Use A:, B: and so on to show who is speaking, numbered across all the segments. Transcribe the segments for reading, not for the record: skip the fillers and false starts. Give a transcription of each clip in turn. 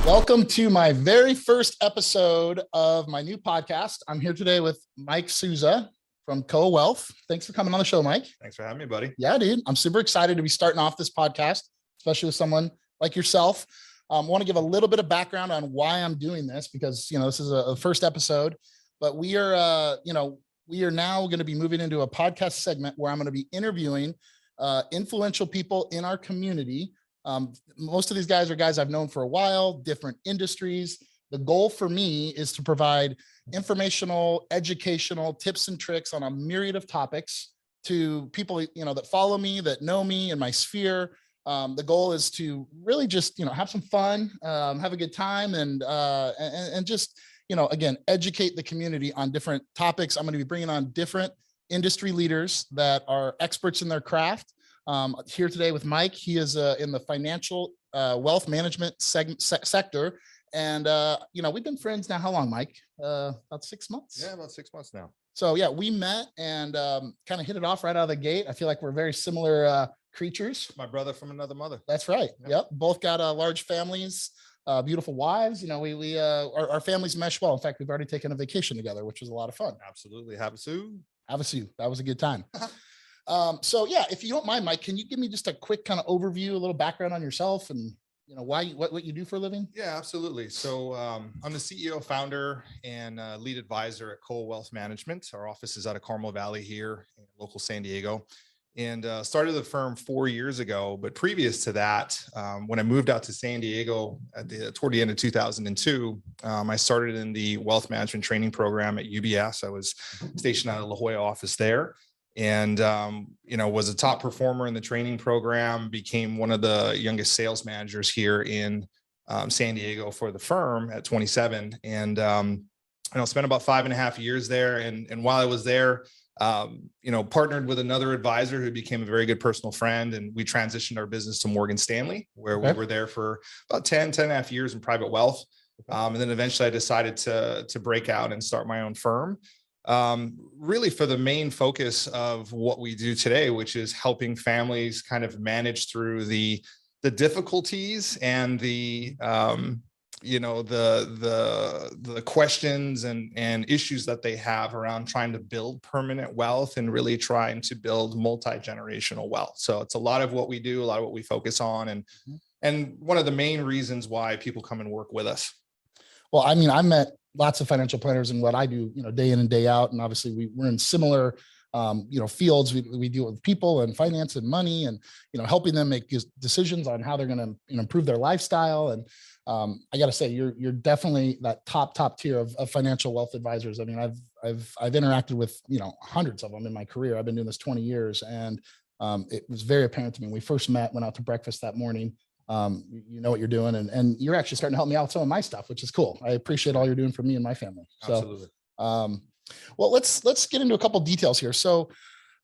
A: Welcome to my very first episode of my new podcast. I'm here today with Mike Souza from Co Wealth. Thanks for coming on the show, Mike.
B: Thanks for having me, buddy.
A: Yeah, dude. I'm super excited to be starting off this podcast, especially with someone like yourself. I want to give a little bit of background on why I'm doing this because, this is a first episode, but we are now going to be moving into a podcast segment where I'm going to be interviewing influential people in our community. Most of these guys are guys I've known for a while, different industries. The goal for me is to provide informational, educational tips and tricks on a myriad of topics to people, that follow me, that know me in my sphere. The goal is to really just, have some fun, have a good time and just, again, educate the community on different topics. I'm going to be bringing on different industry leaders that are experts in their craft. Here today with Mike. He is in the financial wealth management sector. And, we've been friends now. How long, Mike? About 6 months?
B: Yeah, about 6 months now.
A: So, yeah, we met and kind of hit it off right out of the gate. I feel like we're very similar creatures.
B: My brother from another mother.
A: That's right. Yep. Both got large families, beautiful wives. Our families mesh well. In fact, we've already taken a vacation together, which was a lot of fun.
B: Absolutely. Havasu.
A: That was a good time. So yeah, if you don't mind, Mike, can you give me just a quick kind of overview, a little background on yourself and, what you do for a living?
B: Yeah, absolutely. So I'm the CEO, founder, and lead advisor at Co Wealth Management. Our office is out of Carmel Valley here in local San Diego, and started the firm 4 years ago. But previous to that, when I moved out to San Diego toward the end of 2002, I started in the wealth management training program at UBS. I was stationed out of La Jolla office there. And, was a top performer in the training program, became one of the youngest sales managers here in San Diego for the firm at 27. And, spent about 5.5 years there. And while I was there, partnered with another advisor who became a very good personal friend. And we transitioned our business to Morgan Stanley, where we were there for about 10.5 years in private wealth. And then eventually I decided to break out and start my own firm. Really for the main focus of what we do today, which is helping families kind of manage through the difficulties and the questions and issues that they have around trying to build permanent wealth and really trying to build multi-generational wealth. So it's a lot of what we do, a lot of what we focus on, and one of the main reasons why people come and work with us.
A: Well, I mean, I met lots of financial planners in what I do, day in and day out. And obviously we're in similar, fields. We deal with people and finance and money and, helping them make decisions on how they're going to improve their lifestyle. And I got to say, you're definitely that top tier of financial wealth advisors. I mean, I've interacted with, hundreds of them in my career. I've been doing this 20 years. And it was very apparent to me when we first met, went out to breakfast that morning. You know what you're doing and you're actually starting to help me out with some of my stuff, which is cool. I appreciate all you're doing for me and my family.
B: Absolutely.
A: So, well, let's get into a couple details here. So,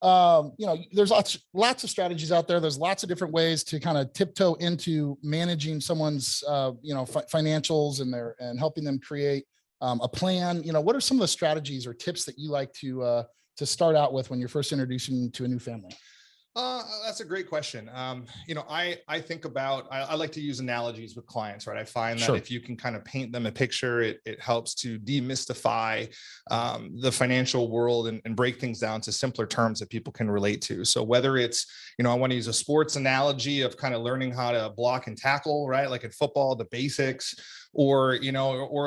A: there's lots of strategies out there. There's lots of different ways to kind of tiptoe into managing someone's, financials and helping them create a plan. What are some of the strategies or tips that you like to start out with when you're first introducing to a new family?
B: That's a great question. I think about, I like to use analogies with clients, right? I find that if you can kind of paint them a picture, it helps to demystify the financial world and break things down to simpler terms that people can relate to. So whether it's, I want to use a sports analogy of kind of learning how to block and tackle, right? Like in football, the basics, or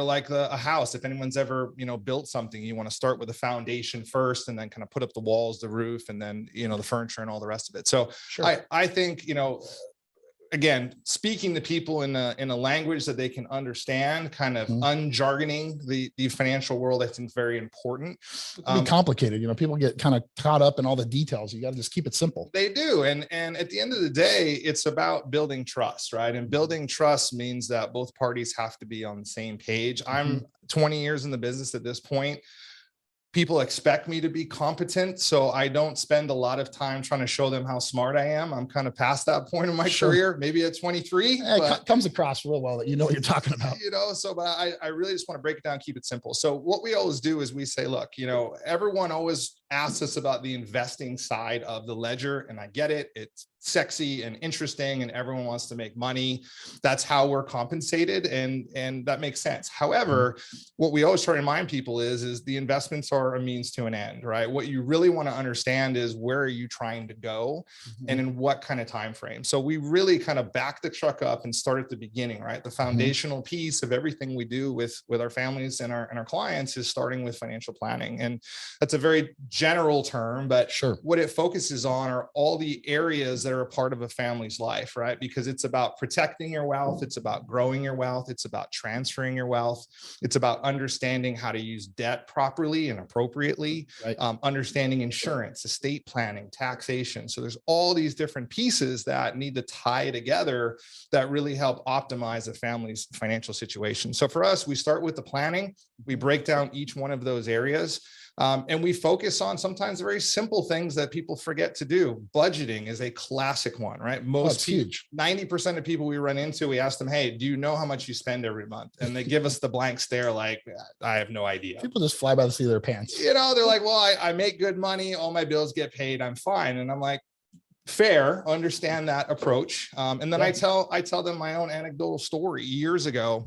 B: like a house. If anyone's ever, built something, you want to start with the foundation first and then kind of put up the walls, the roof, and then, the furniture and all the rest of it. So I think, again, speaking to people in a language that they can understand, kind of unjargoning the financial world, I think is very important.
A: It can be complicated. People get kind of caught up in all the details. You got to just keep it simple.
B: They do. And at the end of the day, it's about building trust, right? And building trust means that both parties have to be on the same page. I'm 20 years in the business at this point. People expect me to be competent, so I don't spend a lot of time trying to show them how smart I am. I'm kind of past that point in my career, maybe at 23.
A: It comes across real well that you know what you're talking about.
B: But I really just want to break it down, keep it simple. So what we always do is we say, look, everyone always asks us about the investing side of the ledger. And I get it. It's sexy and interesting and everyone wants to make money. That's how we're compensated. And that makes sense. However, what we always try to remind people is the investments are a means to an end, right? What you really want to understand is where are you trying to go and in what kind of time frame. So we really kind of back the truck up and start at the beginning, right? The foundational piece of everything we do with our families and our clients is starting with financial planning. And that's a very general term, but what it focuses on are all the areas that are a part of a family's life, right? Because it's about protecting your wealth. It's about growing your wealth. It's about transferring your wealth. It's about understanding how to use debt properly and appropriately, understanding insurance, estate planning, taxation. So there's all these different pieces that need to tie together that really help optimize a family's financial situation. So for us, we start with the planning. We break down each one of those areas. And we focus on sometimes very simple things that people forget to do. Budgeting is a classic one, right? Most people, 90% of people we run into, we ask them, hey, do you know how much you spend every month? And they give us the blank stare like, I have no idea.
A: People just fly by the seat of their pants.
B: You know, they're like, well, I make good money. All my bills get paid. I'm fine. And I'm like, fair, understand that approach. And then I tell them my own anecdotal story years ago.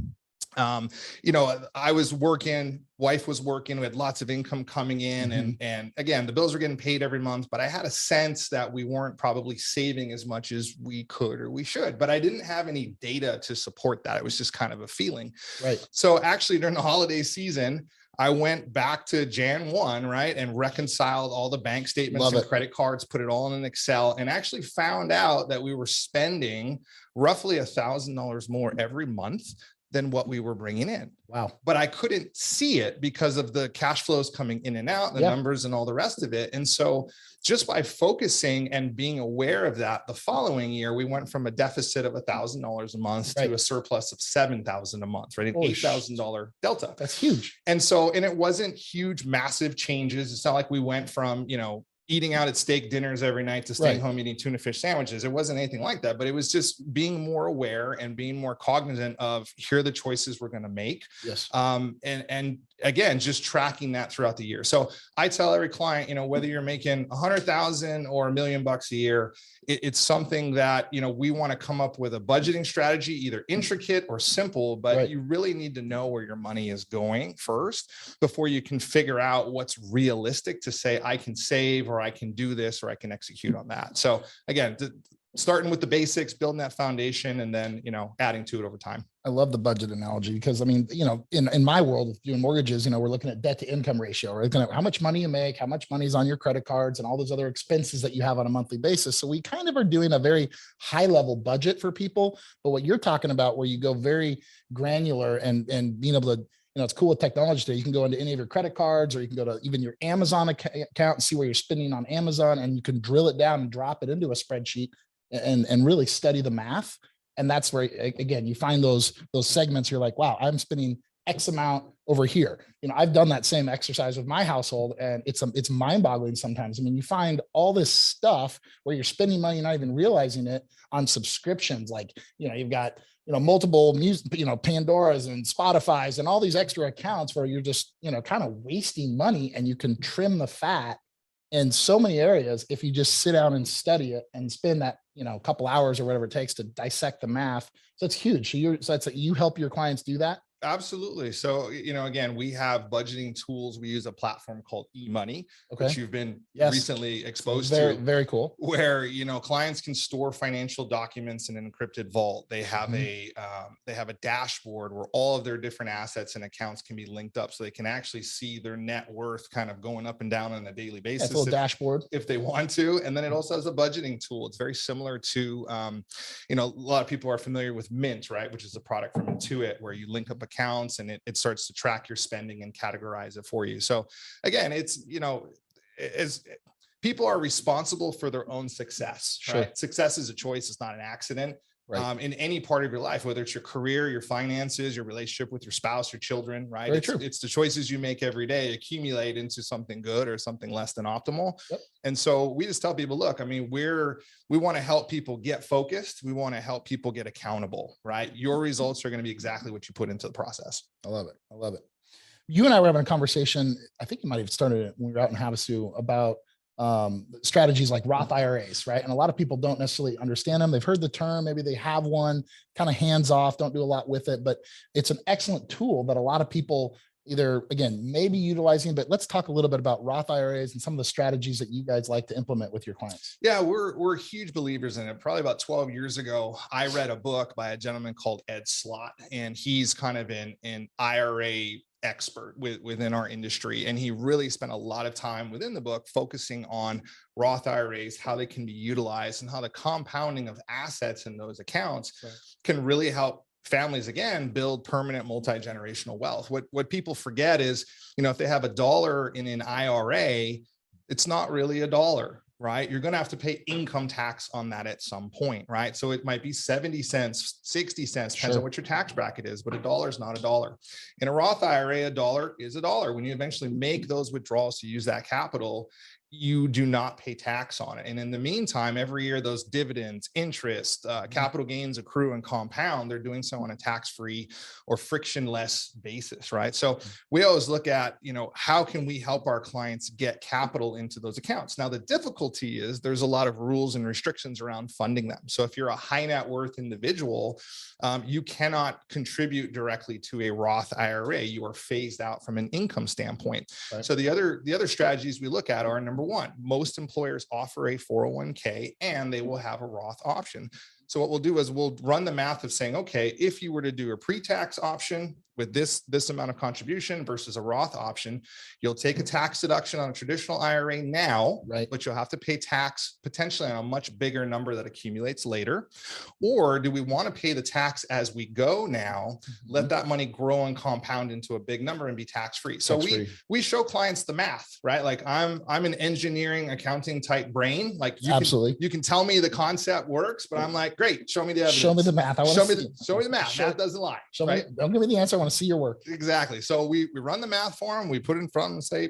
B: You know, I was working, wife was working, we had lots of income coming in and again, the bills were getting paid every month, but I had a sense that we weren't probably saving as much as we could or we should, but I didn't have any data to support that. It was just kind of a feeling.
A: Right.
B: So actually during the holiday season, I went back to Jan 1, right, and reconciled all the bank statements and credit cards, put it all in an Excel, and actually found out that we were spending roughly $1,000 more every month than what we were bringing in.
A: Wow.
B: But I couldn't see it because of the cash flows coming in and out, the numbers and all the rest of it. And so just by focusing and being aware of that, the following year, we went from a deficit of $1,000 a month to a surplus of $7,000 a month, right? An $8,000 delta.
A: That's huge.
B: And so, and it wasn't huge, massive changes. It's not like we went from, you know, eating out at steak dinners every night to staying home eating tuna fish sandwiches. It wasn't anything like that, but it was just being more aware and being more cognizant of here are the choices we're going to make.
A: Yes.
B: And again, just tracking that throughout the year. So I tell every client, you know, whether you're making 100,000 or $1 million a year, it's something that, you know, we want to come up with a budgeting strategy, either intricate or simple, but you really need to know where your money is going first before you can figure out what's realistic to say, I can save, or I can do this, or I can execute on that. So again, starting with the basics, building that foundation, and then, you know, adding to it over time.
A: I love the budget analogy because I mean, you know, in my world doing mortgages, you know, we're looking at debt to income ratio. We're looking at how much money you make, how much money is on your credit cards and all those other expenses that you have on a monthly basis. So we kind of are doing a very high level budget for people. But what you're talking about, where you go very granular and being able to, you know, it's cool with technology today. You can go into any of your credit cards, or you can go to even your Amazon account and see where you're spending on Amazon, and you can drill it down and drop it into a spreadsheet and really study the math. And that's where, again, you find those segments. You're like, wow, I'm spending X amount over here. You know, I've done that same exercise with my household, and it's mind boggling sometimes. I mean, you find all this stuff where you're spending money, not even realizing it, on subscriptions. Like, you know, you've got, you know, multiple music, you know, Pandoras and Spotify's and all these extra accounts where you're just, you know, kind of wasting money, and you can trim the fat in so many areas if you just sit down and study it and spend that, you know, a couple hours or whatever it takes to dissect the math. So it's huge. So you help your clients do that.
B: Absolutely. So, you know, again, we have budgeting tools. We use a platform called eMoney, which you've been recently exposed to.
A: Very cool.
B: Where, you know, clients can store financial documents in an encrypted vault. They have a dashboard where all of their different assets and accounts can be linked up, so they can actually see their net worth kind of going up and down on a daily basis.
A: That's a little dashboard
B: if they want to. And then it also has a budgeting tool. It's very similar to, you know, a lot of people are familiar with Mint, right? Which is a product from Intuit, where you link up accounts and it starts to track your spending and categorize it for you. So again, it's, you know, as people are responsible for their own success, right? Success is a choice. It's not an accident. In any part of your life, whether it's your career, your finances, your relationship with your spouse, your children, right? It's the choices you make every day accumulate into something good or something less than optimal. And so we just tell people, look, I mean, we want to help people get focused. We want to help people get accountable, right? Your results are going to be exactly what you put into the process.
A: I love it. I love it. you and I were having a conversation. I think you might have started it when we were out in Havasu about strategies like Roth IRAs, right? And a lot of people don't necessarily understand them. They've heard the term, maybe they have one, kind of hands off, don't do a lot with it, but it's an excellent tool that a lot of people either, again, maybe utilizing. But let's talk a little bit about Roth IRAs and some of the strategies that you guys like to implement with your clients.
B: Yeah, we're huge believers in it. Probably about 12 years ago, I read a book by a gentleman called Ed Slott, and he's kind of an IRA expert within our industry. And he really spent a lot of time within the book focusing on Roth IRAs, how they can be utilized, and how the compounding of assets in those accounts can really help families, again, build permanent multi-generational wealth. What people forget is, if they have $1 in an IRA, it's not really $1. Right? You're going to have to pay income tax on that at some point, right? So it might be 70 cents, 60 cents, depends on what your tax bracket is, but $1 is not $1. In a Roth IRA, $1 is $1. When you eventually make those withdrawals to use that capital, you do not pay tax on it. And in the meantime, every year, those dividends, interest, capital gains accrue and compound. They're doing so on a tax-free or frictionless basis, right? So we always look at, how can we help our clients get capital into those accounts? Now, the difficulty is there's a lot of rules and restrictions around funding them. So if you're a high net worth individual, you cannot contribute directly to a Roth IRA. You are phased out from an income standpoint. Right. So the other strategies we look at are, number one, most employers offer a 401k and they will have a Roth option. So what we'll do is we'll run the math of saying, okay, if you were to do a pre-tax option with this amount of contribution versus a Roth option, you'll take a tax deduction on a traditional IRA now, right? But you'll have to pay tax potentially on a much bigger number that accumulates later. Or do we want to pay the tax as we go now, let that money grow and compound into a big number and be tax-free? So we show clients the math, right? Like I'm an engineering accounting type brain. Like you can tell me the concept works, but I'm like, great, show me the evidence.
A: Show me the math.
B: Show me the math. Math doesn't lie. Right?
A: Don't give me the answer. I want to see your work.
B: Exactly. So we run the math for them. We put it in front and say,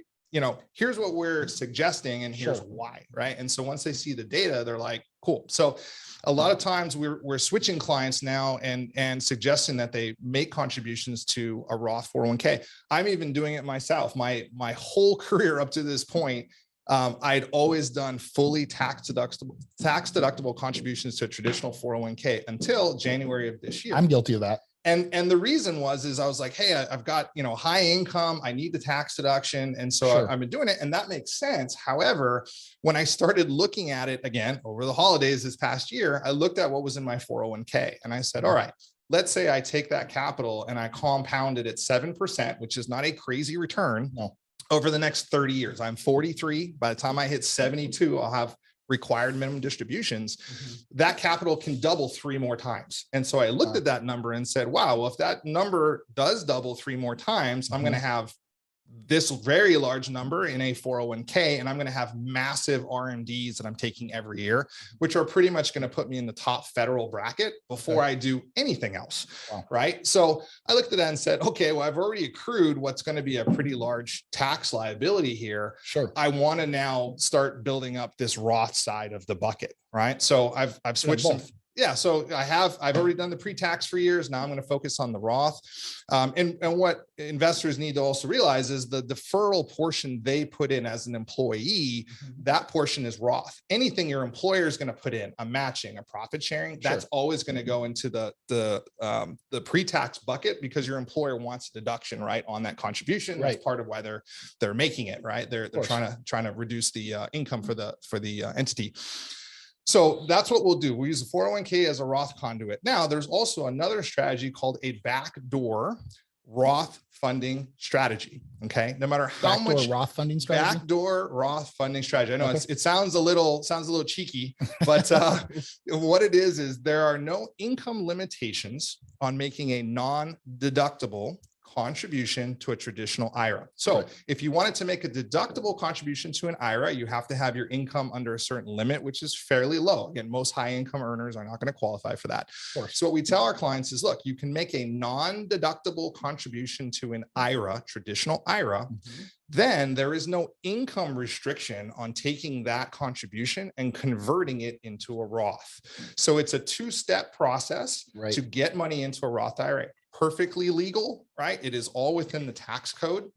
B: here's what we're suggesting and here's why, right? And so once they see the data, they're like, cool. So a lot of times we're switching clients now and suggesting that they make contributions to a Roth 401k. I'm even doing it myself. My whole career up to this point, I'd always done fully tax deductible contributions to a traditional 401k until January of this year.
A: I'm guilty of that.
B: And the reason is I was like, hey, I've got, high income, I need the tax deduction. And so I've been doing it, and that makes sense. However, when I started looking at it again over the holidays this past year, I looked at what was in my 401k and I said, all right, let's say I take that capital and I compound it at 7%, which is not a crazy return over the next 30 years. I'm 43. By the time I hit 72, I'll have required minimum distributions. That capital can double 3 more times. And so I looked at that number and said, wow, well, if that number does double 3 more times, I'm going to have this very large number in a 401k, and I'm going to have massive RMDs that I'm taking every year, which are pretty much going to put me in the top federal bracket before I do anything else. Right. So I looked at that and said, okay, well, I've already accrued what's going to be a pretty large tax liability here. I want to now start building up this Roth side of the bucket. Right. So I've switched some. Yeah, so I've already done the pre-tax for years. Now I'm going to focus on the Roth. And what investors need to also realize is the deferral portion they put in as an employee, that portion is Roth. Anything your employer is going to put in, a matching, a profit sharing, that's always going to go into the pre-tax bucket because your employer wants a deduction, right, on that contribution. That's part of why they're making it, right? They're trying to reduce the income for the entity. So that's what we'll do. We use the 401k as a Roth conduit. Now, there's also another strategy called a backdoor Roth funding strategy. Okay. No matter how much
A: Roth funding strategy,
B: backdoor Roth funding strategy. I know it sounds a little cheeky, but what it is there are no income limitations on making a non-deductible contribution to a traditional IRA. So if you wanted to make a deductible contribution to an IRA, you have to have your income under a certain limit, which is fairly low. Again, most high income earners are not going to qualify for that. So what we tell our clients is, look, you can make a non-deductible contribution to an IRA, traditional IRA. Then there is no income restriction on taking that contribution and converting it into a Roth. So it's a 2-step process to get money into a Roth IRA. perfectly legal, right? It is all within the tax code.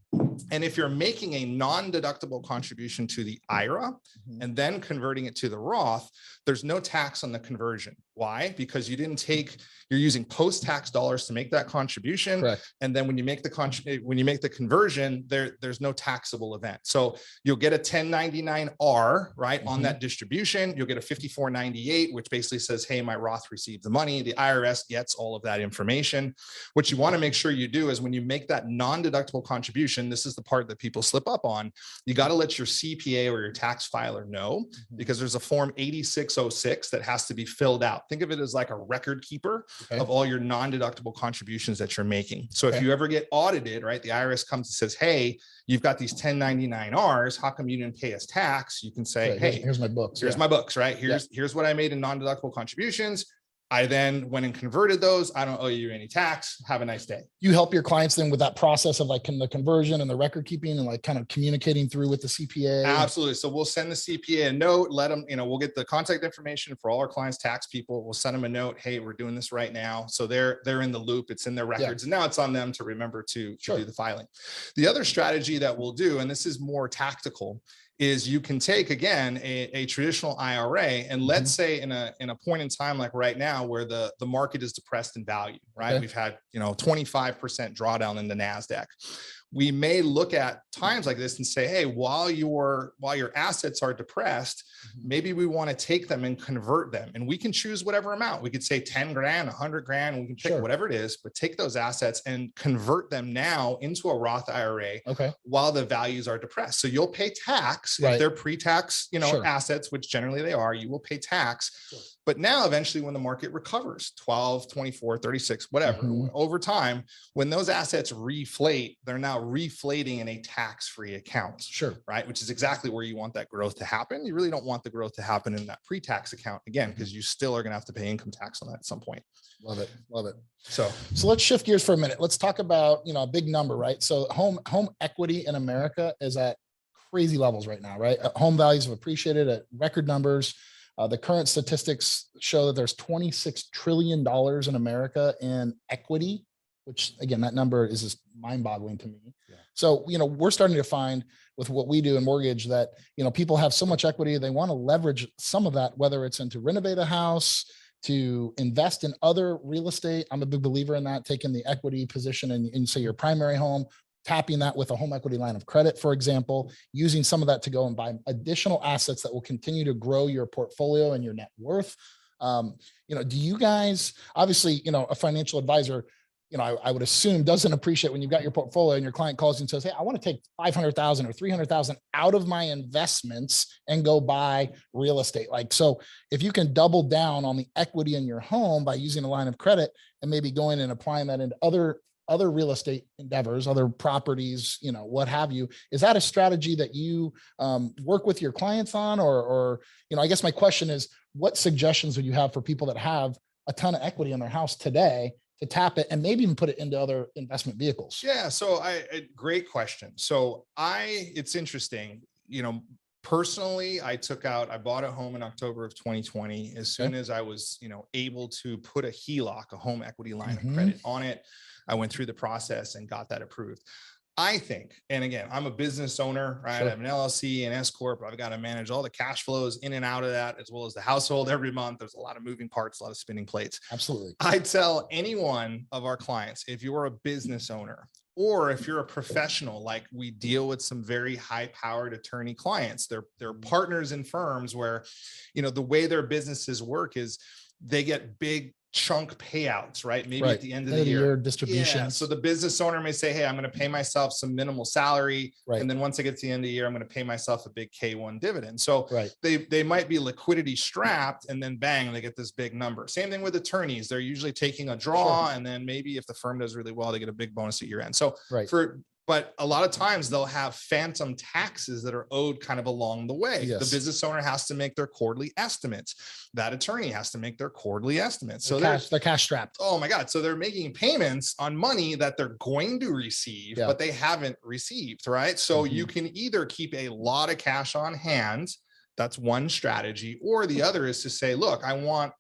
B: And if you're making a non-deductible contribution to the IRA and then converting it to the Roth, there's no tax on the conversion. Why? Because you didn't take, you're using post-tax dollars to make that contribution.
A: Correct.
B: And then when you make the conversion, there's no taxable event. So you'll get a 1099-R, right, on that distribution. You'll get a 5498, which basically says, hey, my Roth received the money. The IRS gets all of that information. What you want to make sure you do is when you make that non-deductible contribution, this is the part that people slip up on. You got to let your CPA or your tax filer know, because there's a form 8606 that has to be filled out. Think of it as like a record keeper of all your non-deductible contributions that you're making. So if you ever get audited, right, the IRS comes and says, hey, you've got these 1099-Rs, how come you didn't pay us tax? You can say, hey,
A: here's my books.
B: Here's my books, right? Here's what I made in non-deductible contributions. I then went and converted those. I don't owe you any tax. Have a nice day.
A: You help your clients then with that process of like the conversion and the record keeping and like kind of communicating through with the CPA.
B: Absolutely. So we'll send the CPA a note, let them, we'll get the contact information for all our clients' tax people. We'll send them a note. Hey, we're doing this right now. So they're in the loop. It's in their records. And now it's on them to remember to do the filing. The other strategy that we'll do, and this is more tactical, is you can take, again, a traditional IRA, and let's say in a point in time like right now where the market is depressed in value, right? We've had 25% drawdown in the NASDAQ. We may look at times like this and say, hey, while your assets are depressed, maybe we want to take them and convert them. And we can choose whatever amount. We could say 10 grand, 100 grand, we can pick whatever it is, but take those assets and convert them now into a Roth IRA while the values are depressed. So you'll pay tax if they're pre-tax, assets, which generally they are, you will pay tax. But now eventually when the market recovers 12, 24, 36, whatever, over time, when those assets reflate, they're now reflating in a tax-free account, right? Which is exactly where you want that growth to happen. You really don't want the growth to happen in that pre-tax account, again, because you still are going to have to pay income tax on that at some point.
A: Love it. Love it.
B: So
A: let's shift gears for a minute. Let's talk about, a big number, right? So home equity in America is at crazy levels right now, right? Home values have appreciated at record numbers. The current statistics show that there's $26 trillion in America in equity, which again, that number is just mind-boggling to me. So, we're starting to find with what we do in mortgage that, people have so much equity, they want to leverage some of that, whether it's into renovate a house, to invest in other real estate. I'm a big believer in that, taking the equity position in say your primary home, tapping that with a home equity line of credit, for example, using some of that to go and buy additional assets that will continue to grow your portfolio and your net worth. Do you guys, obviously, a financial advisor, I would assume doesn't appreciate when you've got your portfolio and your client calls you and says, hey, I want to take 500,000 or 300,000 out of my investments and go buy real estate. So if you can double down on the equity in your home by using a line of credit and maybe going and applying that into other real estate endeavors, other properties, what have you, is that a strategy that you work with your clients on? Or, I guess my question is, what suggestions would you have for people that have a ton of equity in their house today to tap it and maybe even put it into other investment vehicles?
B: Yeah. So great question. So it's interesting, personally, I bought a home in October of 2020. As soon as I was, able to put a HELOC, a home equity line of credit on it, I went through the process and got that approved. I think, and again, I'm a business owner, right? I have an LLC and S Corp. I've got to manage all the cash flows in and out of that, as well as the household every month. There's a lot of moving parts, a lot of spinning plates.
A: Absolutely.
B: I tell any one of our clients, if you're a business owner, or if you're a professional, like we deal with some very high powered attorney clients, they're partners in firms where, the way their businesses work is they get big chunk payouts, right? Maybe at the end of the year
A: distributions.
B: Yeah. So the business owner may say, hey, I'm going to pay myself some minimal salary. And then once I get to the end of the year, I'm going to pay myself a big K1 dividend. So they might be liquidity strapped, and then bang, they get this big number. Same thing with attorneys. They're usually taking a draw, and then maybe if the firm does really well, they get a big bonus at year end. So but a lot of times they'll have phantom taxes that are owed kind of along the way. The business owner has to make their quarterly estimates. That attorney has to make their quarterly estimates. So
A: they're cash strapped.
B: Oh my God. So they're making payments on money that they're going to receive, but they haven't received, right? So you can either keep a lot of cash on hand That's one strategy. Or the other is to say, look, I want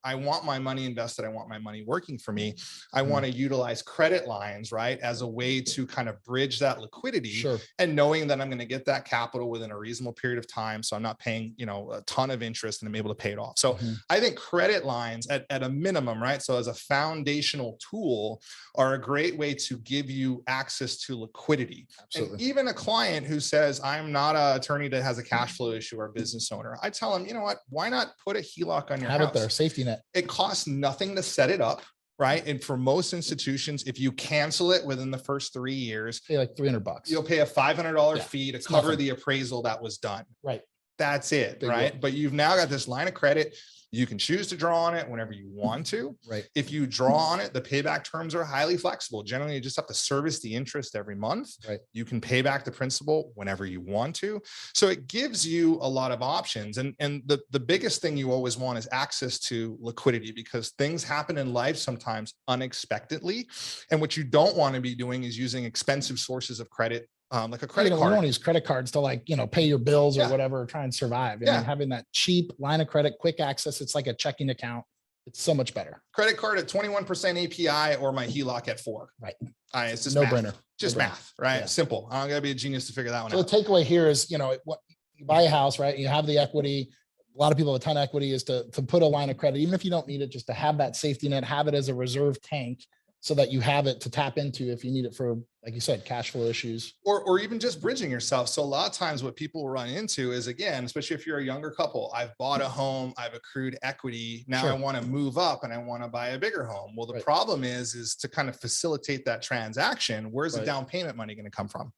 B: my money invested. I want my money working for me. I want to utilize credit lines, right, as a way to kind of bridge that liquidity.
A: Sure.
B: And knowing that I'm going to get that capital within a reasonable period of time. So I'm not paying, a ton of interest and I'm able to pay it off. So I think credit lines at a minimum, right? So as a foundational tool are a great way to give you access to liquidity. Absolutely. And even a client who says, I'm not an attorney that has a cash flow issue or a business owner, I tell them, you know what, why not put a HELOC on your house?
A: Have it there, safety net.
B: It costs nothing to set it up, right? And for most institutions, if you cancel it within the first 3 years,
A: pay like $300.
B: You'll pay a $500 fee to cover the appraisal that was done.
A: Right.
B: That's it, big right? Deal. But you've now got this line of credit. You can choose to draw on it whenever you want to.
A: Right.
B: If you draw on it, the payback terms are highly flexible. Generally, you just have to service the interest every month.
A: Right.
B: You can pay back the principal whenever you want to. So it gives you a lot of options. And the biggest thing you always want is access to liquidity, because things happen in life sometimes unexpectedly. And what you don't want to be doing is using expensive sources of credit, like a credit card.
A: You don't use credit cards to pay your bills or whatever, try and survive. And having that cheap line of credit, quick access, it's like a checking account. It's so much better.
B: Credit card at 21% API or my HELOC at 4.
A: Right.
B: It's just
A: no
B: math.
A: brainer.
B: Just math, right? Yeah. Simple. I don't gotta be a genius to figure that one out.
A: So the takeaway here is, what you buy a house, right? You have the equity. A lot of people have a ton of equity, is to put a line of credit, even if you don't need it, just to have that safety net, have it as a reserve tank, so that you have it to tap into if you need it for, like you said, cash flow issues.
B: Or even just bridging yourself. So a lot of times what people run into is, again, especially if you're a younger couple, I've bought a home, I've accrued equity. Now I want to move up and I want to buy a bigger home. Well, the problem is to kind of facilitate that transaction. Where's the down payment money going to come from?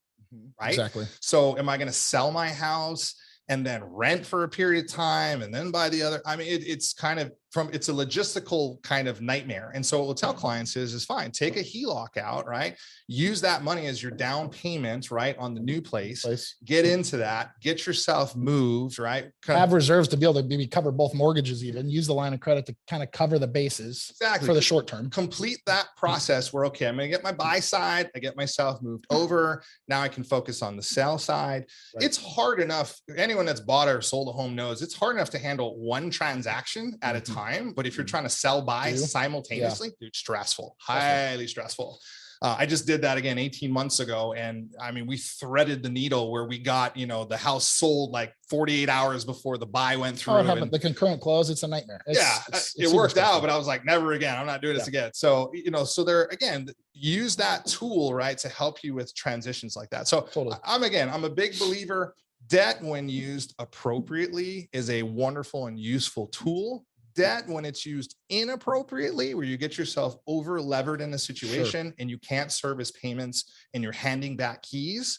B: Right.
A: Exactly.
B: So am I going to sell my house and then rent for a period of time and then buy the other? I mean, it's a logistical kind of nightmare. And so what we'll tell clients is fine, take a HELOC out, right? Use that money as your down payment, right? On the new place, get into that, get yourself moved, right?
A: Have reserves to be able to maybe cover both mortgages, even use the line of credit to kind of cover the bases for the short term.
B: Complete that process where, okay, I'm going to get my buy side. I get myself moved over. Now I can focus on the sell side. Right. It's hard enough. Anyone that's bought or sold a home knows it's hard enough to handle one transaction at a time. But if you're trying to sell buy simultaneously, dude, stressful, highly stressful. I just did that again 18 months ago. And I mean, we threaded the needle where we got, the house sold like 48 hours before the buy went through.
A: The concurrent close, it's a nightmare.
B: It worked out, but I was like, never again. I'm not doing this again. So, so there, again, use that tool, right, to help you with transitions like that. So I'm a big believer. Debt, when used appropriately, is a wonderful and useful tool. Debt, when it's used inappropriately, where you get yourself over levered in a situation and you can't service payments and you're handing back keys,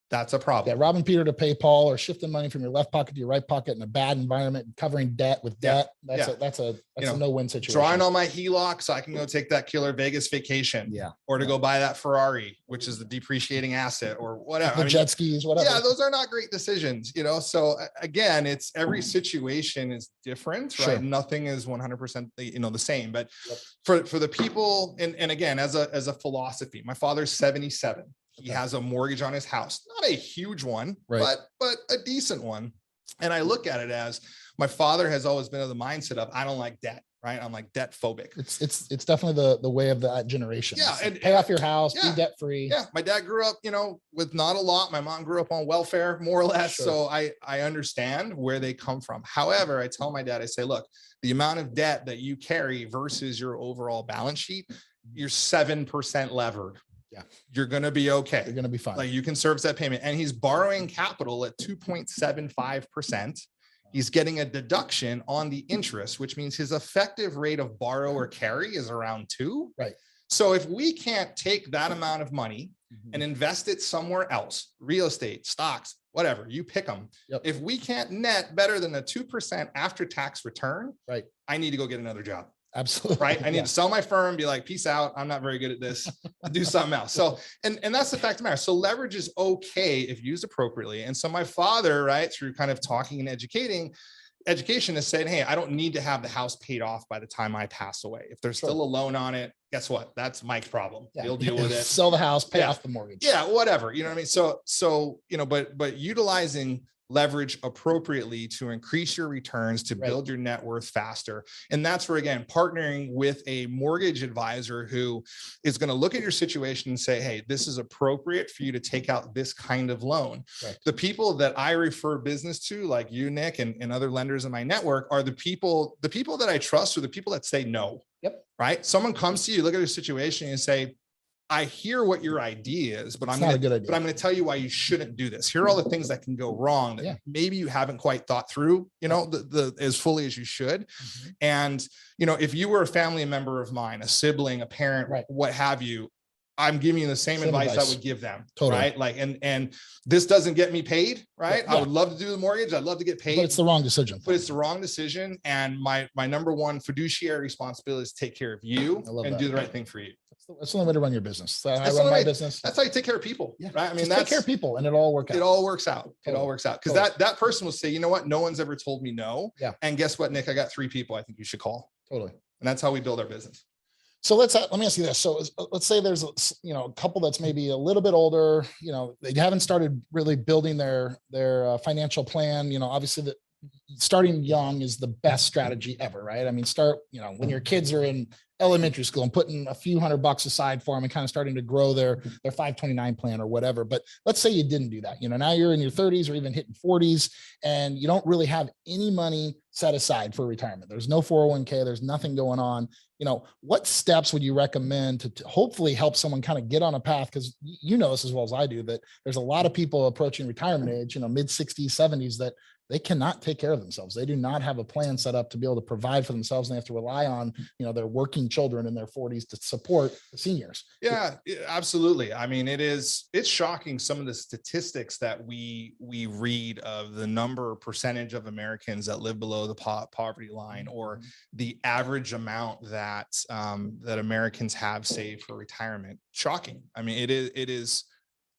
B: that's a problem.
A: Yeah, robbing Peter to pay Paul, or shifting money from your left pocket to your right pocket in a bad environment, covering debt with debt. That's a no-win situation.
B: Drawing on my HELOC so I can go take that killer Vegas vacation, or to go buy that Ferrari, which is the depreciating asset, or whatever.
A: Jet skis, whatever.
B: Yeah, those are not great decisions, So again, it's every situation is different, right? Nothing is 100%, the same. But for the people, and again, as a philosophy, my father's 77. He has a mortgage on his house, not a huge one, but a decent one. And I look at it as, my father has always been of the mindset of, I don't like debt, right? I'm like debt phobic.
A: It's definitely the way of that generation.
B: Yeah.
A: And pay off your house, be debt free.
B: Yeah. My dad grew up, with not a lot. My mom grew up on welfare, more or less. So I understand where they come from. However, I tell my dad, I say, look, the amount of debt that you carry versus your overall balance sheet, you're 7% levered. Yeah, you're going to be okay.
A: You're going to be fine.
B: Like, you can service that payment. And he's borrowing capital at 2.75%. He's getting a deduction on the interest, which means his effective rate of borrow or carry is around 2.
A: Right.
B: So if we can't take that amount of money and invest it somewhere else, real estate, stocks, whatever, you pick them. If we can't net better than a 2% after-tax return, I need to go get another job.
A: Absolutely.
B: Right. I need to sell my firm, be like, peace out. I'm not very good at this. I'll do something else. So, and that's the fact of the matter. So leverage is okay if used appropriately. And so my father, right, through kind of talking and education is saying, hey, I don't need to have the house paid off by the time I pass away. If there's still a loan on it, guess what? That's Mike's problem. He'll deal with it.
A: Sell the house, pay off the mortgage.
B: Yeah. Whatever. You know what I mean? So, but utilizing leverage appropriately to increase your returns, to build your net worth faster. And that's where, again, partnering with a mortgage advisor who is going to look at your situation and say, hey, this is appropriate for you to take out this kind of loan. The people that I refer business to, like you, Nick, and other lenders in my network, are the people that I trust, or the people that say no. Right? Someone comes to you, look at your situation and say, I hear what your idea is, but I'm going to tell you why you shouldn't do this. Here are all the things that can go wrong that maybe you haven't quite thought through, you know, as fully as you should. And, you know, if you were a family member of mine, a sibling, a parent, what have you, I'm giving you the same advice I would give them. Right. Like, and this doesn't get me paid. Right. I would love to do the mortgage. I'd love to get paid.
A: But it's the wrong decision.
B: And my number one fiduciary responsibility is to take care of you and do the right thing for you.
A: That's the only way to run your business. I run my business.
B: That's how you take care of people. Right. I mean, that's
A: take care of people, and it all works out.
B: It all works out. It all works out. Because that person will say, you know what? No one's ever told me no. And guess what, Nick? I got 3 people I think you should call. And that's how we build our business.
A: So let me ask you this. So let's say there's a couple that's maybe a little bit older, they haven't started really building their financial plan. Obviously that starting young is the best strategy ever, right? I mean, start, when your kids are in elementary school and putting a few $100 aside for them and kind of starting to grow their 529 plan or whatever. But let's say you didn't do that. Now you're in your 30s or even hitting 40s, and you don't really have any money set aside for retirement. There's no 401k. There's nothing going on. What steps would you recommend to hopefully help someone kind of get on a path? Because you know this as well as I do, that there's a lot of people approaching retirement age, mid 60s, 70s, that they cannot take care of themselves. They do not have a plan set up to be able to provide for themselves. And they have to rely on, their working children in their 40s to support the seniors.
B: Yeah, absolutely. I mean, it's shocking, some of the statistics that we read of the percentage of Americans that live below the poverty line, or the average amount that Americans have saved for retirement. Shocking. I mean,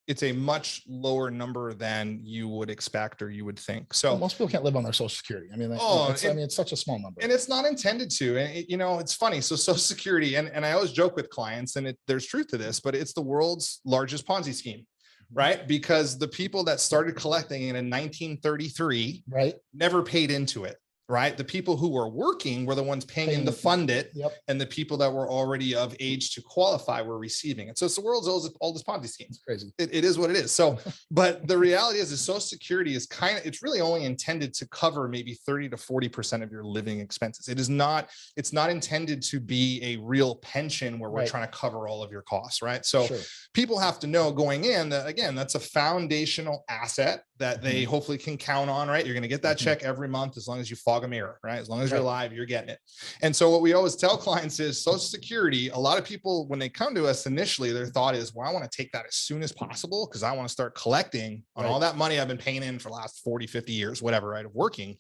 B: it's a much lower number than you would expect or you would think. So
A: most people can't live on their Social Security. I mean, it's such a small number,
B: and it's not intended to. And it's funny. So Social Security, and I always joke with clients, and there's truth to this, but it's the world's largest Ponzi scheme, right? Because the people that started collecting it in 1933, never paid into it. Right. The people who were working were the ones paying in to fund it. And the people that were already of age to qualify were receiving it. So it's the world's oldest Ponzi scheme.
A: It's crazy.
B: It is what it is. So, but the reality is Social Security is it's really only intended to cover maybe 30 to 40% of your living expenses. It's not intended to be a real pension where we're trying to cover all of your costs. Right. So people have to know going in that, again, that's a foundational asset that they hopefully can count on, right? You're going to get that check every month as long as you fog a mirror, right? As long as you're alive, you're getting it. And so what we always tell clients is Social Security, a lot of people, when they come to us initially, their thought is, well, I want to take that as soon as possible because I want to start collecting on all that money I've been paying in for the last 40, 50 years, whatever, right, of working.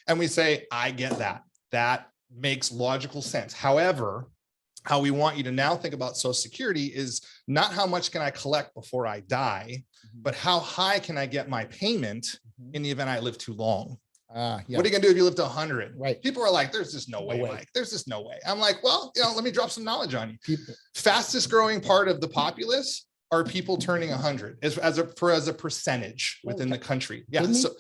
B: And we say, I get that. That makes logical sense. However, how we want you to now think about Social Security is not how much can I collect before I die, but how high can I get my payment in the event I live too long? What are you gonna do if you live to 100? People are like, there's just no way, Mike. There's just no way. I'm like, well, let me drop some knowledge on you. Fastest growing part of the populace are people turning 100 as a percentage within the country. So,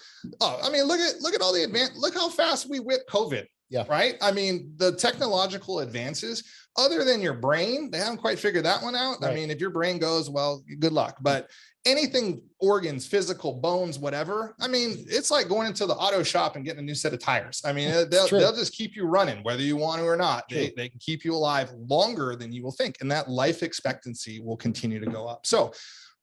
B: I mean, look at all the look how fast we whipped COVID. Right. I mean, the technological advances, other than your brain, they haven't quite figured that one out. I mean, if your brain goes, well, good luck. But anything, organs, physical, bones, whatever. I mean, it's like going into the auto shop and getting a new set of tires. I mean, they'll just keep you running, whether you want to or not. They can keep you alive longer than you will think. And that life expectancy will continue to go up. So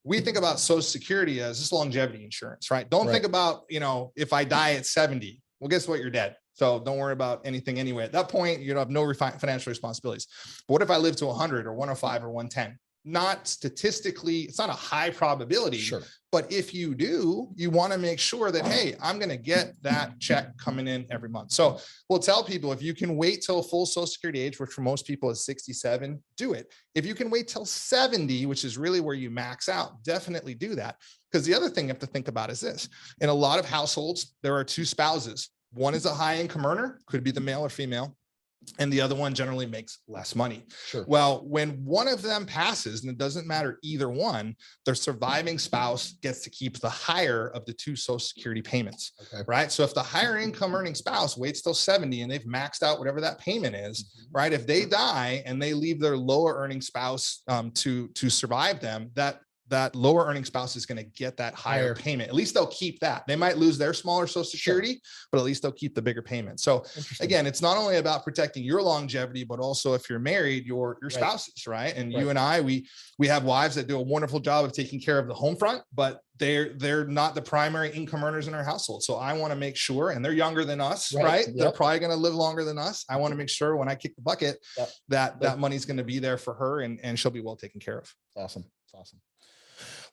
B: we think about Social Security as just longevity insurance, right? Don't think about, if I die at 70, well, guess what? You're dead. So don't worry about anything anyway. At that point, you don't have no financial responsibilities. But what if I live to 100 or 105 or 110? Not statistically, it's not a high probability. But if you do, you want to make sure that, hey, I'm going to get that check coming in every month. So we'll tell people, if you can wait till full Social Security age, which for most people is 67, do it. If you can wait till 70, which is really where you max out, definitely do that. Because the other thing you have to think about is this. In a lot of households, there are 2 spouses. One is a high income earner, could be the male or female. and the other one generally makes less money.
A: Sure.
B: Well, when one of them passes, and it doesn't matter either one, their surviving spouse gets to keep the higher of the two Social Security payments, right? So if the higher income earning spouse waits till 70 and they've maxed out whatever that payment is, right? If they die and they leave their lower earning spouse to survive them, that lower earning spouse is going to get that higher payment. At least they'll keep that. They might lose their smaller Social Security, but at least they'll keep the bigger payment. So again, it's not only about protecting your longevity, but also if you're married, your spouses, right? And you and I, we have wives that do a wonderful job of taking care of the home front, but they're not the primary income earners in our household. So I want to make sure, and they're younger than us, right? They're probably going to live longer than us. I want to make sure when I kick the bucket that money's going to be there for her and she'll be well taken care of.
A: Awesome. It's awesome.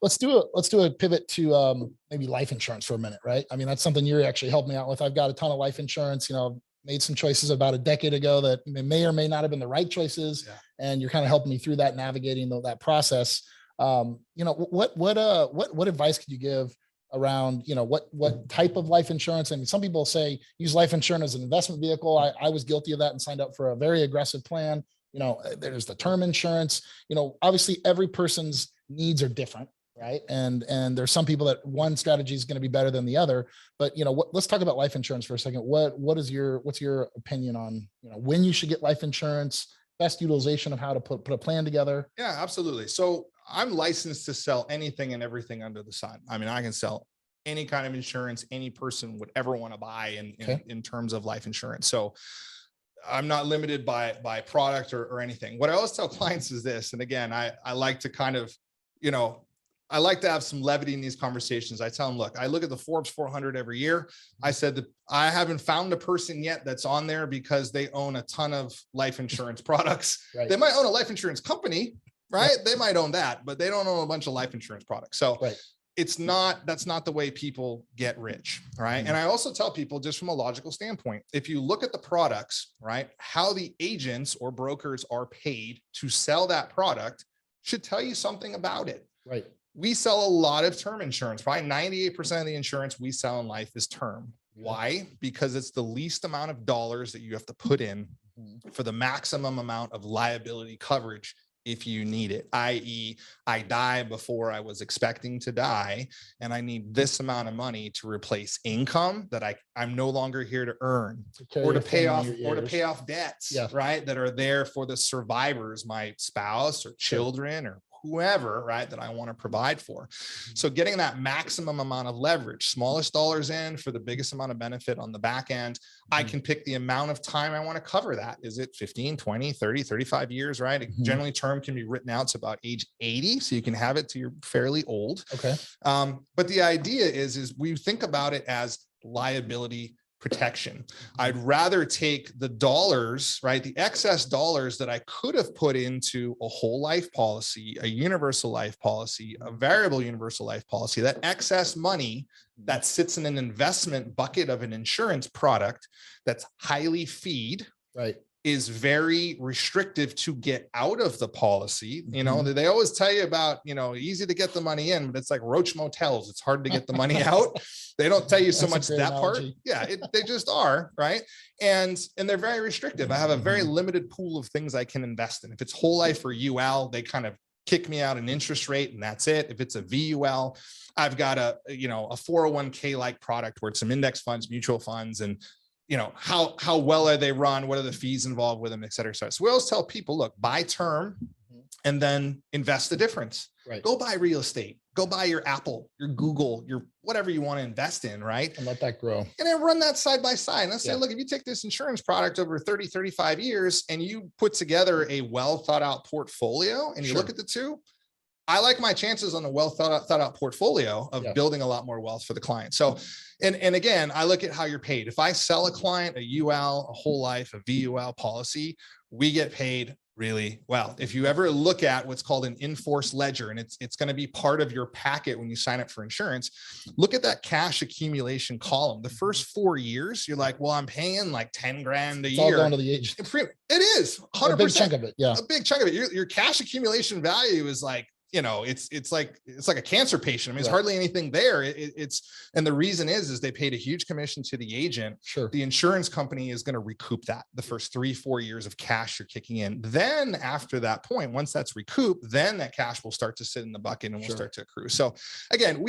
A: Let's do a pivot to maybe life insurance for a minute, right? I mean, that's something you actually helped me out with. I've got a ton of life insurance, made some choices about a decade ago that may or may not have been the right choices. And you're kind of helping me through that, navigating that process. What advice could you give around, what type of life insurance? I mean, some people say use life insurance as an investment vehicle. I was guilty of that and signed up for a very aggressive plan. There's the term insurance, obviously every person's needs are different. Right. And there's some people that one strategy is going to be better than the other, but let's talk about life insurance for a second. What's your opinion on, when you should get life insurance, best utilization of how to put a plan together?
B: Yeah, absolutely. So I'm licensed to sell anything and everything under the sun. I mean, I can sell any kind of insurance any person would ever want to buy in terms of life insurance. So I'm not limited by product or anything. What I always tell clients is this, and again, I like to kind of, I like to have some levity in these conversations. I tell them, look, I look at the Forbes 400 every year. I said that I haven't found a person yet that's on there because they own a ton of life insurance products. They might own a life insurance company, right? They might own that, but they don't own a bunch of life insurance products. So that's not the way people get rich, right? And I also tell people, just from a logical standpoint, if you look at the products, right, how the agents or brokers are paid to sell that product should tell you something about it.
A: Right.
B: We sell a lot of term insurance. Probably 98% of the insurance we sell in life is term. Why? Because it's the least amount of dollars that you have to put in for the maximum amount of liability coverage if you need it, i.e. I die before I was expecting to die, and I need this amount of money to replace income that I'm no longer here to earn, or to pay off debts, right, that are there for the survivors, my spouse or children or whoever, right, that I want to provide for. So getting that maximum amount of leverage, smallest dollars in for the biggest amount of benefit on the back end, I can pick the amount of time I want to cover that. Is it 15, 20, 30, 35 years, right? Generally term can be written out to about age 80. So you can have it to you're fairly old.
A: Okay.
B: But the idea is we think about it as liability protection. I'd rather take the dollars, right, the excess dollars that I could have put into a whole life policy, a universal life policy, a variable universal life policy, that excess money that sits in an investment bucket of an insurance product that's highly feed,
A: right,
B: is very restrictive to get out of the policy. They always tell you about, easy to get the money in, but it's like Roach Motels. It's hard to get the money out. They don't tell you so much that analogy. Part. Yeah, they just are, right? And they're very restrictive. I have a very limited pool of things I can invest in. If it's whole life or UL, they kind of kick me out an interest rate and that's it. If it's a VUL, I've got a 401k like product where it's some index funds, mutual funds, and how well are they run? What are the fees involved with them, et cetera, et cetera. So we always tell people, look, buy term and then invest the difference.
A: Right.
B: Go buy real estate. Go buy your Apple, your Google, your whatever you want to invest in, right?
A: And let that grow.
B: And then run that side by side. And let's say, look, if you take this insurance product over 30, 35 years and you put together a well thought out portfolio and you look at the two, I like my chances on a well thought out portfolio of building a lot more wealth for the client. So, and again, I look at how you're paid. If I sell a client a UL, a whole life, a VUL policy, we get paid really well. If you ever look at what's called an in-force ledger, and it's going to be part of your packet when you sign up for insurance, look at that cash accumulation column. The first 4 years, you're like, well, I'm paying like 10 grand a year.
A: All going to the age.
B: It is 100%.
A: A big chunk of it. Yeah.
B: A big chunk of it. Your cash accumulation value is like it's like a cancer patient. I mean, it's
A: Right.
B: hardly anything there. And the reason is they paid a huge commission to the agent.
A: Sure.
B: The insurance company is going to recoup that the first 3-4 years of cash you're kicking in. Then after that point, once that's recouped, then that cash will start to sit in the bucket and will start to accrue. So again,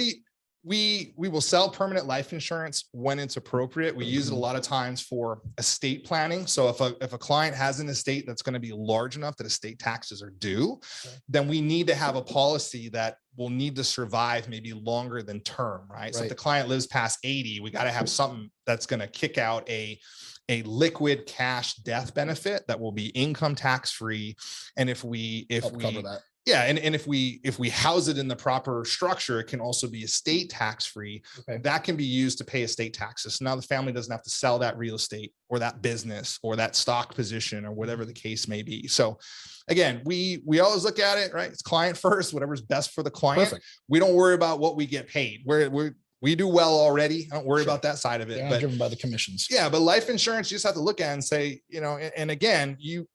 B: we will sell permanent life insurance when it's appropriate. We use it a lot of times for estate planning. So if a client has an estate that's going to be large enough that estate taxes are due, then we need to have a policy that will need to survive maybe longer than term, right? So if the client lives past 80, we got to have something that's going to kick out a liquid cash death benefit that will be income tax free. And if we
A: cover that.
B: Yeah. And if we house it in the proper structure, it can also be estate tax free. That can be used to pay estate taxes. So now the family doesn't have to sell that real estate or that business or that stock position or whatever the case may be. So again, we always look at it, right? It's client first, whatever's best for the client.
A: Perfect. We
B: We don't worry about what we get paid. We do well already. I don't worry about that side of it.
A: But driven by the commissions.
B: Yeah, but life insurance, you just have to look at and say, and again, you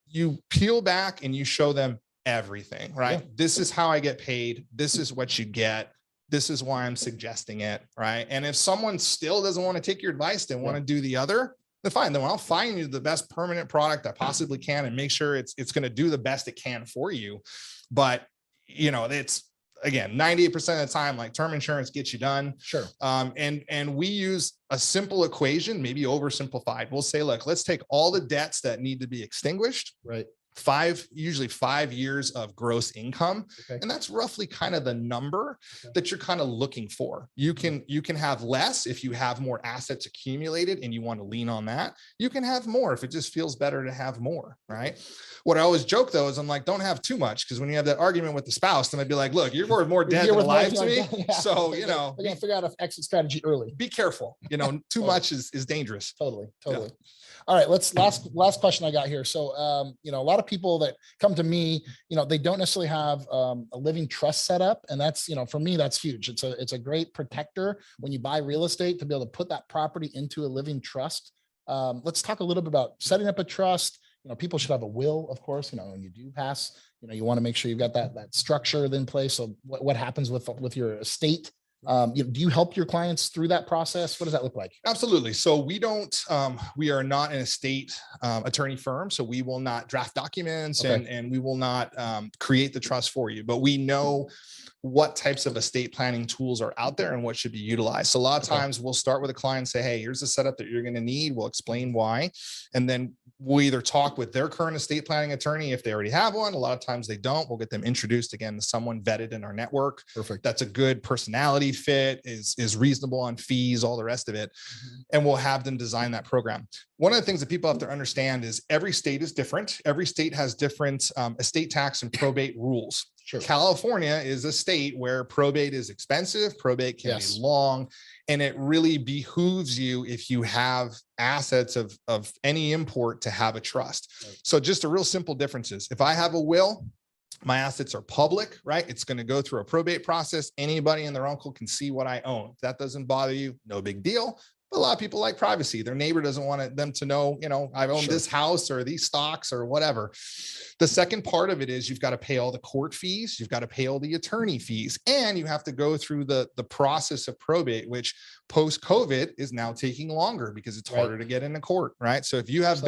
B: peel back and you show them everything, right? This is how I get paid. This is what you get. This is why I'm suggesting it, right? And if someone still doesn't want to take your advice, they want to do the other, then fine. Then I'll find you the best permanent product I possibly can and make sure it's going to do the best it can for you. But it's, again, 98% of the time, like term insurance gets you done.
A: Sure.
B: And we use a simple equation, maybe oversimplified. We'll say, look, let's take all the debts that need to be extinguished.
A: Right.
B: Usually 5 years of gross income. And that's roughly kind of the number that you're kind of looking for. You can have less if you have more assets accumulated and you want to lean on that. You can have more if it just feels better to have more, right? What I always joke though is I'm like, don't have too much, because when you have that argument with the spouse, then I'd be like, look, you're worth more dead than alive to me. So,
A: we're gonna figure out an exit strategy early.
B: Be careful. Too much is dangerous.
A: Totally. Yeah. All right, last question I got here. So, a lot of people that come to me, they don't necessarily have a living trust set up, and that's, for me, that's huge. It's a great protector when you buy real estate to be able to put that property into a living trust. Let's talk a little bit about setting up a trust. People should have a will, of course. When you do pass, you want to make sure you've got that structure in place. So, what happens with your estate? Do you help your clients through that process? What does that look like?
B: Absolutely. So we are not an estate attorney firm. So we will not draft documents and we will not create the trust for you, but we know what types of estate planning tools are out there and what should be utilized. So a lot of times we'll start with a client and say, hey, here's the setup that you're going to need. We'll explain why. And then we'll either talk with their current estate planning attorney if they already have one. A lot of times they don't. We'll get them introduced again to someone vetted in our network.
A: Perfect.
B: That's a good personality fit, is reasonable on fees, all the rest of it. And we'll have them design that program. One of the things that people have to understand is every state is different. Every state has different estate tax and probate rules.
A: Sure.
B: California is a state where probate is expensive, probate can be long, and it really behooves you, if you have assets of any import, to have a trust. Right. So just a real simple differences. If I have a will, my assets are public, right? It's going to go through a probate process. Anybody and their uncle can see what I own. If that doesn't bother you, no big deal. But a lot of people like privacy. Their neighbor doesn't want them to know, I've owned this house or these stocks or whatever. The second part of it is you've got to pay all the court fees. You've got to pay all the attorney fees, and you have to go through the process of probate, which post-COVID is now taking longer because it's harder to get into court, right? So if you have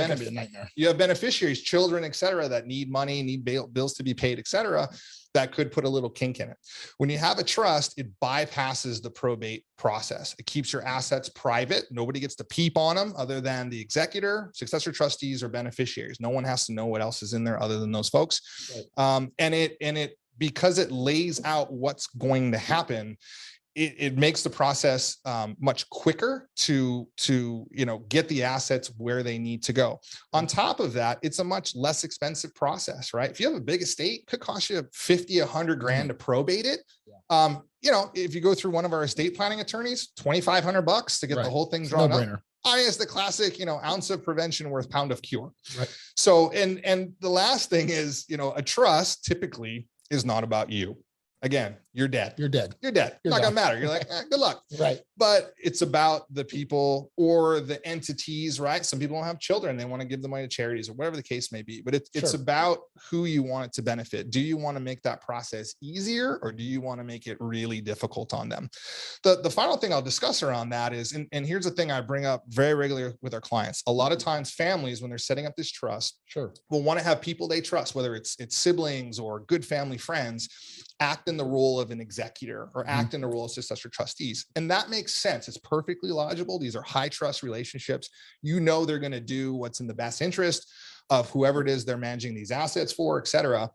B: you have beneficiaries, children, et cetera, that need money, need bills to be paid, et cetera, that could put a little kink in it. When you have a trust, it bypasses the probate process. It keeps your assets private. Nobody gets to peep on them other than the executor, successor trustees, or beneficiaries. No one has to know what else is in there other than those folks. Right. And it because it lays out what's going to happen, it makes the process much quicker to get the assets where they need to go. On top of that, it's a much less expensive process, right? If you have a big estate, it could cost you 50, 100 grand to probate it. If you go through one of our estate planning attorneys, $2,500 to get the whole thing drawn up. It's the classic, ounce of prevention worth pound of cure. Right. So, and the last thing is, a trust typically is not about you. again, you're dead.
A: You're dead.
B: You're dead.
A: You're
B: Not
A: gone.
B: gonna matter. You're like, good luck.
A: Right.
B: But it's about the people or the entities, right? Some people don't have children. They want to give the money to charities or whatever the case may be. But it's
A: Sure.
B: about who you want it to benefit. Do you want to make that process easier, or do you want to make it really difficult on them? The final thing I'll discuss around that is, and here's the thing I bring up very regularly with our clients. A lot of times families, when they're setting up this trust,
A: Sure.
B: will want to have people they trust, whether it's siblings or good family friends, act in the role of an executor or act in the role of successor trustees. And that makes sense. It's perfectly logical. These are high trust relationships. You know, they're going to do what's in the best interest of whoever it is they're managing these assets for, et cetera.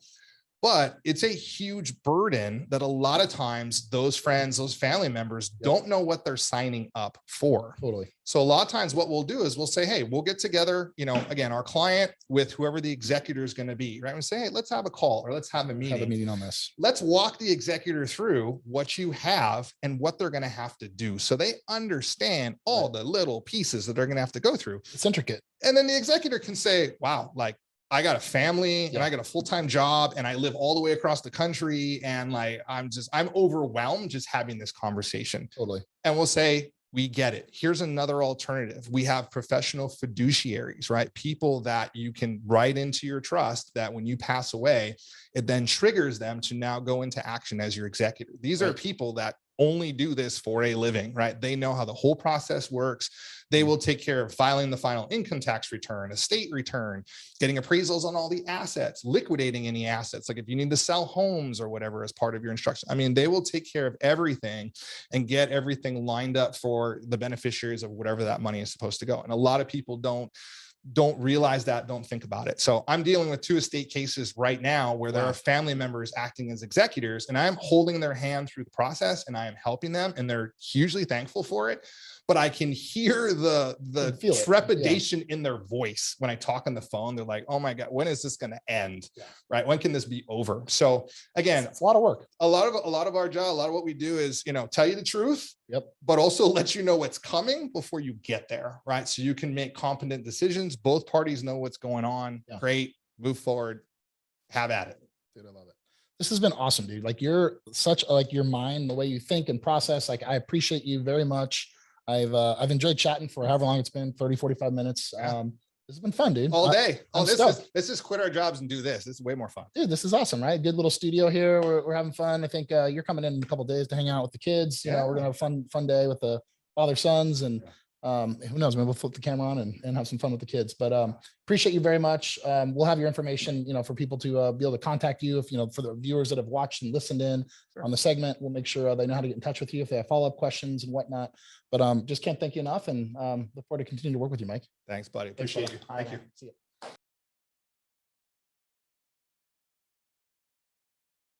B: But it's a huge burden that a lot of times those friends, those family members don't know what they're signing up for.
A: Totally.
B: So a lot of times what we'll do is we'll say, hey, we'll get together, again, our client with whoever the executor is going to be, right? We say, hey, let's have a call or let's have a meeting.
A: Have a meeting on this.
B: Let's walk the executor through what you have and what they're going to have to do, so they understand all the little pieces that they're going to have to go through.
A: It's intricate.
B: And then the executor can say, wow, like, I got a family and I got a full-time job and I live all the way across the country. And like, I'm overwhelmed just having this conversation.
A: Totally.
B: And we'll say, we get it. Here's another alternative. We have professional fiduciaries, right? People that you can write into your trust that when you pass away, it then triggers them to now go into action as your executor. These are people that only do this for a living, right? They know how the whole process works. They will take care of filing the final income tax return, estate return, getting appraisals on all the assets, liquidating any assets. Like if you need to sell homes or whatever as part of your instruction. I mean, they will take care of everything and get everything lined up for the beneficiaries of whatever that money is supposed to go. And a lot of people don't realize that, don't think about it. So I'm dealing with 2 estate cases right now where there are family members acting as executors, and I'm holding their hand through the process and I am helping them, and they're hugely thankful for it. But I can hear the trepidation in their voice when I talk on the phone. They're like, oh my God, when is this going to end? Right? When can this be over? So again,
A: it's a lot of work.
B: A lot of our job, a lot of what we do is, tell you the truth, but also let you know what's coming before you get there. Right? So you can make competent decisions. Both parties know what's going on. Great. Move forward. Have at it.
A: Dude, I love it. This has been awesome, dude. Like you're such like your mind, the way you think and process. Like I appreciate you very much. I've enjoyed chatting for however long it's been, 30, 45 minutes. This has been fun, dude.
B: All day. Let's just quit our jobs and do this. This is way more fun.
A: Dude, this is awesome, right? Good little studio here. We're having fun. I think you're coming in a couple of days to hang out with the kids. We're gonna have a fun day with the father sons, and who knows, maybe we'll flip the camera on and have some fun with the kids. But appreciate you very much. We'll have your information, for people to be able to contact you. If for the viewers that have watched and listened in on the segment, we'll make sure they know how to get in touch with you if they have follow-up questions and whatnot. But just can't thank you enough, and look forward to continuing to work with you, Mike.
B: Thanks, buddy. Appreciate you.
A: Thank you. See you.